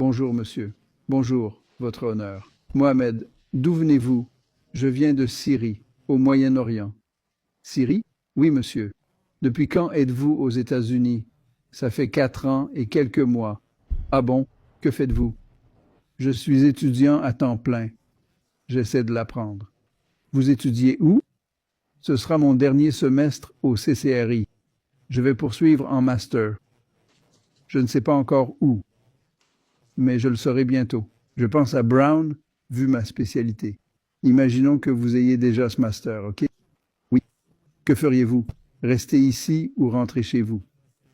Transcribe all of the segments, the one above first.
Bonjour, monsieur. Bonjour, votre honneur. Mohamed, d'où venez-vous? Je viens de Syrie, au Moyen-Orient. Syrie? Oui, monsieur. Depuis quand êtes-vous aux États-Unis? Ça fait 4 ans et quelques mois. Ah bon? Que faites-vous? Je suis étudiant à temps plein. J'essaie de l'apprendre. Vous étudiez où? Ce sera mon dernier semestre au CCRI. Je vais poursuivre en master. Je ne sais pas encore où, mais je le saurai bientôt. Je pense à Brown, vu ma spécialité. Imaginons que vous ayez déjà ce master, ok? Oui. Que feriez-vous? Rester ici ou rentrer chez vous?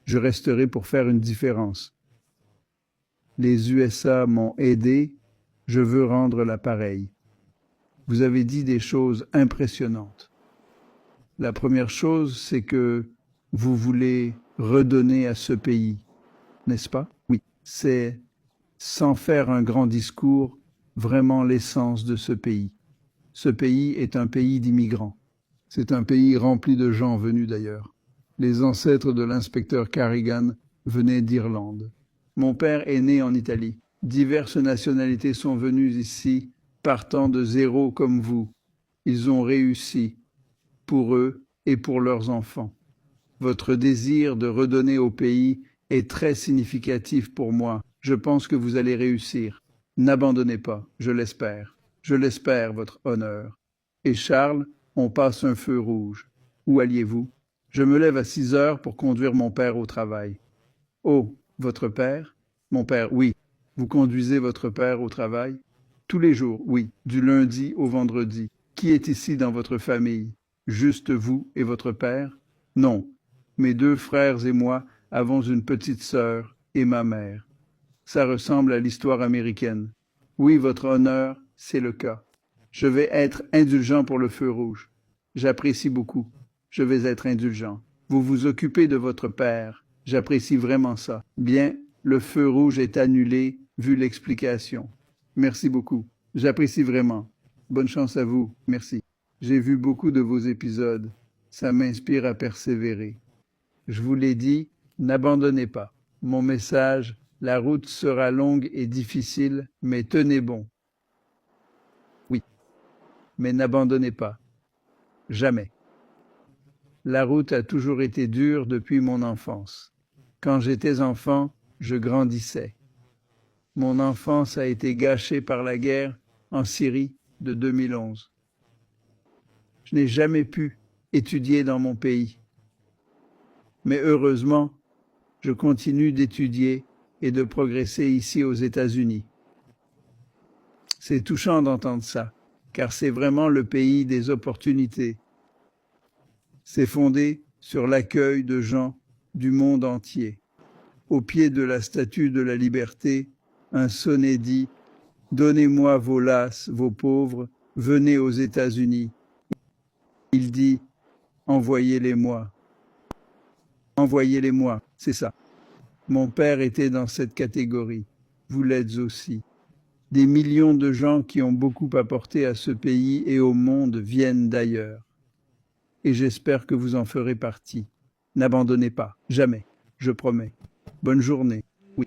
Je resterai pour faire une différence. Les USA m'ont aidé, je veux rendre l'appareil. Vous avez dit des choses impressionnantes. La première chose, c'est que vous voulez redonner à ce pays, n'est-ce pas? Oui. C'est, sans faire un grand discours, vraiment l'essence de ce pays. Ce pays est un pays d'immigrants. C'est un pays rempli de gens venus d'ailleurs. Les ancêtres de l'inspecteur Carrigan venaient d'Irlande. Mon père est né en Italie. Diverses nationalités sont venues ici, partant de zéro comme vous. Ils ont réussi, pour eux et pour leurs enfants. Votre désir de redonner au pays est très significatif pour moi. Je pense que vous allez réussir. N'abandonnez pas, je l'espère. Je l'espère, votre honneur. Et Charles, on passe un feu rouge. Où alliez-vous? Je me lève à 6 heures pour conduire mon père au travail. Oh, votre père? Mon père, oui. Vous conduisez votre père au travail? Tous les jours, oui, du lundi au vendredi. Qui est ici dans votre famille? Juste vous et votre père? Non. Mes 2 frères et moi avons une petite sœur et ma mère. Ça ressemble à l'histoire américaine. Oui, votre honneur, c'est le cas. Je vais être indulgent pour le feu rouge. J'apprécie beaucoup. Je vais être indulgent. Vous vous occupez de votre père. J'apprécie vraiment ça. Bien, le feu rouge est annulé, vu l'explication. Merci beaucoup. J'apprécie vraiment. Bonne chance à vous. Merci. J'ai vu beaucoup de vos épisodes. Ça m'inspire à persévérer. Je vous l'ai dit, n'abandonnez pas. Mon message, la route sera longue et difficile, mais tenez bon. Oui, mais n'abandonnez pas. Jamais. La route a toujours été dure depuis mon enfance. Quand j'étais enfant, je grandissais. Mon enfance a été gâchée par la guerre en Syrie de 2011. Je n'ai jamais pu étudier dans mon pays. Mais heureusement, je continue d'étudier et de progresser ici aux États-Unis. C'est touchant d'entendre ça, car c'est vraiment le pays des opportunités. C'est fondé sur l'accueil de gens du monde entier. Au pied de la statue de la liberté, un sonnet dit « Donnez-moi vos lasses, vos pauvres, venez aux États-Unis. » Il dit « Envoyez-les-moi. » Envoyez-les-moi, c'est ça. Mon père était dans cette catégorie. Vous l'êtes aussi. Des millions de gens qui ont beaucoup apporté à ce pays et au monde viennent d'ailleurs. Et j'espère que vous en ferez partie. N'abandonnez pas, jamais, je promets. Bonne journée. Oui.